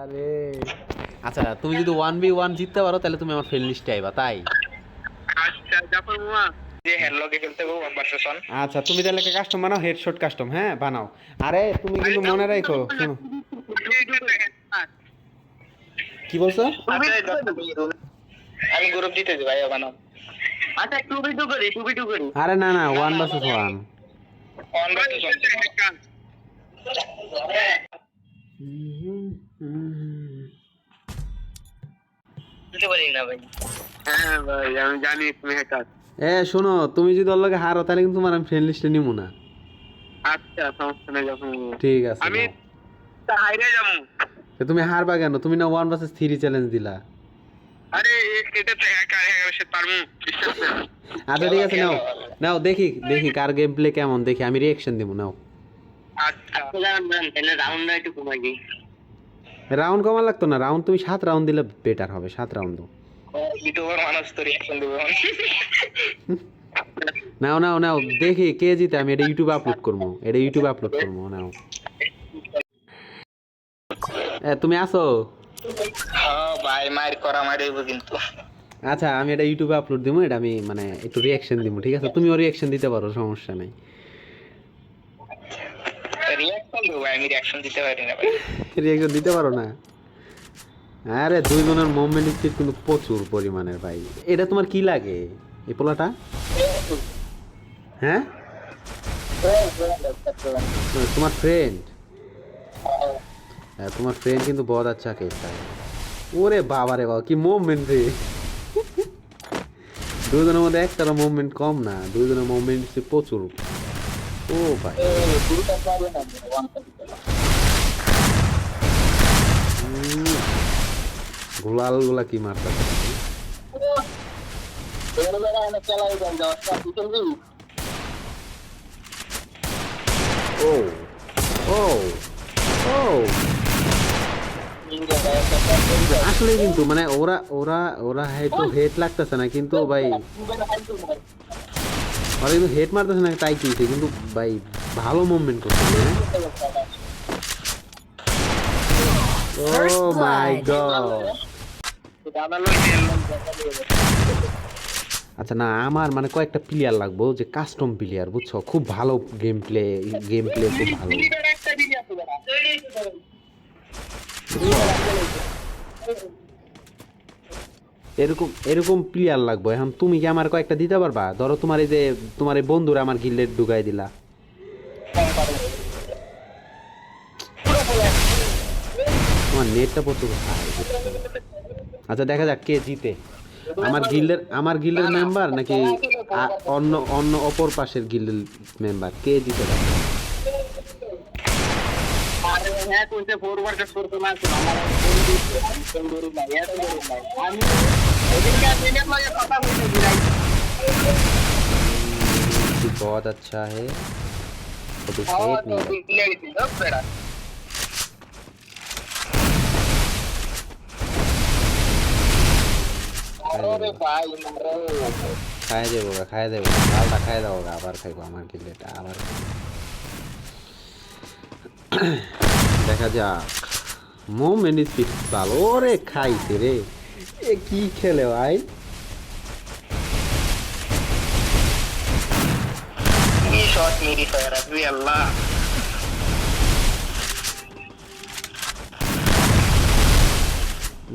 আরে আচ্ছা, তুমি যদি 1v1 জিততে পারো তাহলে তুমি আমার ফ্রেন্ড লিস্টে আইবা, তাই? আচ্ছা জাফর মামা যে হেডলকে খেলতে হবে 1 vs 1। আচ্ছা, তুমি তাহলে একটা কাস্টম বানাও, হেডশট কাস্টম, হ্যাঁ বানাও। আরে তুমি কিন্তু মনে রাখো, শোনো। কি বলছো? আমি গ্রুপ দিতে দিই ভাইয়া বানাও। আচ্ছা 2v2 করি 2v2 করি। আরে না না, 1 vs 1। 1 vs 1 দিতে পারি না ভাই। হ্যাঁ ভাই আমি জানি তুমি হ্যাকার। শোনো, তুমি যদি ওর লগে হারো তাহলে কিন্তু তোমার আমি ফ্রেন্ড লিস্টে নিবো না। আচ্ছা সমস্যা নেই যখন ঠিক আছে, আমি নাও। হাইরে যাবো। তুমি হারবা কেন? তুমি না 1 vs 3 চ্যালেঞ্জ দিলা। আরে এটা তো হ্যাকার হ্যাকার সে পারমু। আচ্ছা ঠিক আছে, নাও নাও, দেখি দেখি কার গেম প্লে কেমন, দেখি আমি রিঅ্যাকশন দিব। নাও। আচ্ছা জান তাহলে রাউন্ড একটু কমাই দিই। রাউন্ড কমা লাগতো না, রাউন্ড তুমি 7 রাউন্ড দিলে বেটার হবে। 7 রাউন্ড দাও। ইউটিউবার মানুষ তো রিঅ্যাকশন দেবে। নাও নাও নাও, দেখি কে জিতে। আমি এটা ইউটিউবে আপলোড করবো, নাও। তুমি আসো। হ্যাঁ ভাই মার করা মারিব কিন্তু। আচ্ছা, আমি এটা ইউটিউবে আপলোড দিব। এটা আমি মানে একটু রিঅ্যাকশন দিব, ঠিক আছে? তুমিও রিঅ্যাকশন দিতে পারো, সমস্যা নাই। রিঅ্যাকশন দেব ভাই, আমি রিঅ্যাকশন দিতে পারি না ভাই। রিঅ্যাকশন দিতে পারো না? আরে দুইজনের মুভমেন্ট স্পিড কিন্তু প্রচুর পরিমাণের ভাই। এটা তোমার কি লাগে এই পোলাটা? হ্যাঁ, তোমার ফ্রেন্ড? তোমার ফ্রেন্ড কিন্তু বহুত আচ্ছা খেলতা है। ওরে বাবা রে বাবা, কি মুভমেন্ট রে! দুইজনের মধ্যে একটারও মুভমেন্ট কম না, দুইজনের মুভমেন্ট প্রচুর। ও ভাই, গোলাল গুলা কি মারতা! ও ও ও, আসলে কিন্তু মানে ওরা ওরা ওরা হয়তো হেড লাগতেছে না, কিন্তু ভাই ওরা কিন্তু হেড মারতেছে না, তাই কিনছে কিন্তু ভাই ভালো মুভমেন্ট করছে। ও মাই গড! আচ্ছা না, আমার মানে কয়েকটা প্লেয়ার লাগবো, যে কাস্টম প্লেয়ার, বুঝছো? খুব ভালো গেম প্লে খুব ভালো। এরকম এরকম প্লেয়ার লাগবে। এখন তুমি কি আমার কয়েকটা দিতে পারবা? ধরো তোমার এই যে তোমার এই বন্ধুরা আমার গিল্ডে ঢুকাই দিলা। তোমার নেটটা প্রচুর হাই। আচ্ছা দেখা যাক কে জিতে, আমার গিল্ডের মেম্বার নাকি অন্য অন্য অপর পাশের গিল্ডের মেম্বার, কে জিতে পারে? बहुत अच्छा है, तो कुछ हेट नहीं। খাই দেবো ডালটা খাই দেবো, আবার খাইবো আমার গিল্ডেটা আবার। দেখা যাক। মোমেন্ট স্পিড ভালো রে, খাইছে রে। এ কি খেলে ভাই! শট মেরি ফায়ার আবি আল্লাহ।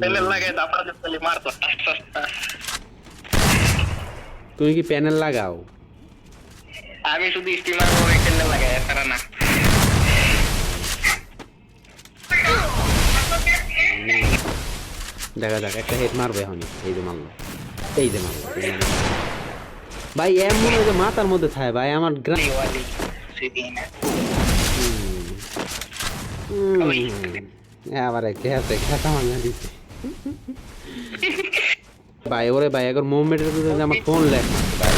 প্যানেল লাগাই দাপড়া দিয়ে মারতো। তুমি কি প্যানেল লাগাও? আমি শুধু স্টিমার করে প্যানেল লাগাই, এছাড়া না। দেখা যাক, একটা হেড মারবে এখন। এই যে মারলো। ভাই এমন যে মাথার মধ্যে থাকে ভাই আমার আবার খেতা মাঙ্গা দিচ্ছে ভাই। ওরে ভাই, এখন মুভমেন্টের আমার ফোন ল্যাগ মারছে ভাই।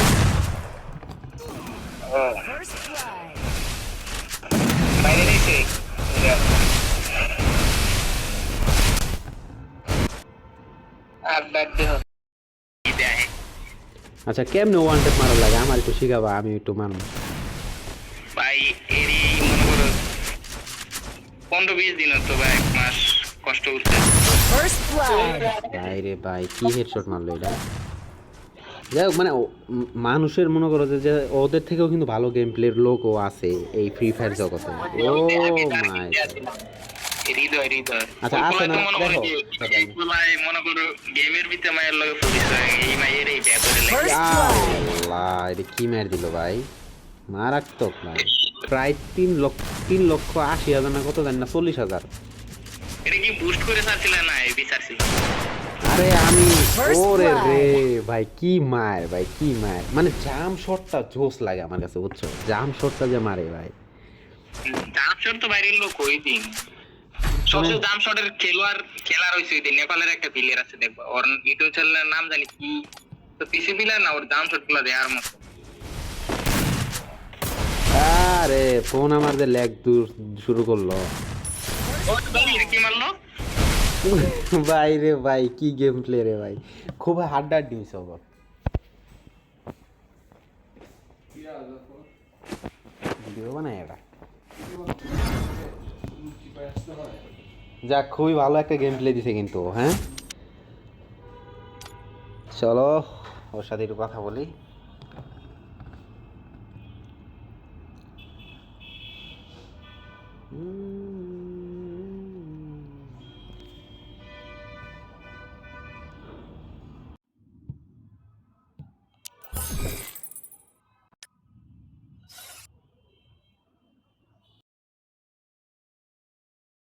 আচ্ছা, কেমনে ওয়ান টেপ মারা লাগে আমার একটু শিখাবা, আমি একটু মারবো ভাই। এরই মনে করো 15-20 দিন তো ভাই, 1 মাস। কষ্ট করতে। First blood. ভাই রে ভাই কি হেডশট মারলো এটা। যাই হোক মানে মানুষের মনে করো যে ওদের থেকেও কিন্তু ভালো গেম প্লের লোকও আছে এই ফ্রি ফায়ার জগতে। ও মাই হৃদয় হৃদয় আচ্ছা, আছে না? দেখো। মনে করো গেমের ভিতরে মায়ের লগে পরিচয়, এই মায়ের এই ব্যাপারে First blood. আল্লাহ এটা কি মার দিল ভাই, মারাত্মক ভাই। প্রায় 3,80,000 না কত জানি না 40,000। এটা কি বুস্ট করে ছাড়ছিল না এই বিচার ছিল? আরে আমি First ওরে blood. রে ভাই কি মার ভাই কি মার, মানে জাম শটটা জোস লাগে আমার কাছে বুঝছো, জাম শটটা যে মারে ভাই। জাম শট তো বাইরের লোক ওই দিন সবচেয়ে জাম শটের খেলার হয়েছে ওই দিন। নেপালের একটা প্লেয়ার আছে দেখবো, ওর ইউটিউব চ্যানেলের নাম জানি কি, তো পিসি প্লেয়ার না, ওর জাম শট গুলো দেওয়ার মতো। আরে ফোন আমার যে ল্যাগ দূর শুরু করলো কি মারলো? ভাই রে ভাই কি গেম প্লে রে ভাই, খুব হার্ড হইছে ওর। ভিডিও বানায় এটা যাক, খুবই ভালো একটা গেম প্লে দিছে কিন্তু। হ্যাঁ চলো ওর সাথে একটু কথা বলি।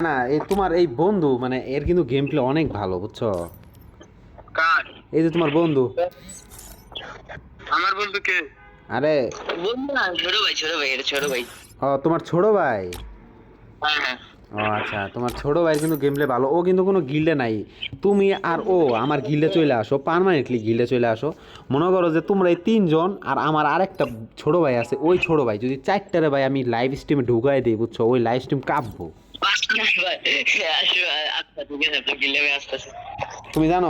না এই তোমার এই বন্ধু মানে এর কিন্তু গেম প্লে অনেক ভালো বুঝছো। কার? এই যে তোমার বন্ধু। আমার বন্ধু কে? আরে বন্ধু না, ছোট ভাই, ছোট ভাই, এটা ছোট ভাই। ও তোমার ছোট ভাই। হ্যাঁ হ্যাঁ। ও আচ্ছা, তোমার ছোট ভাইয়ের কিন্তু গেম প্লে ভালো। ও কিন্তু কোনো গিল্ডে নাই। তুমি আর ও আমার গিল্ডে চলে আসো, পার্মানেন্টলি গিল্ডে চলে আসো। মনে করো যে তোমরা এই 3 জন আর আমার আরেকটা ছোট ভাই আছে, ওই ছোট ভাই যদি 4টারে ভাই আমি লাইভ স্ট্রিমে ঢুকাই দিই বুঝছো, ওই লাইভ স্ট্রিম কাঁপবো। আচ্ছা ঠিক আছে, তো গিলে আসতেছে। তুমি জানো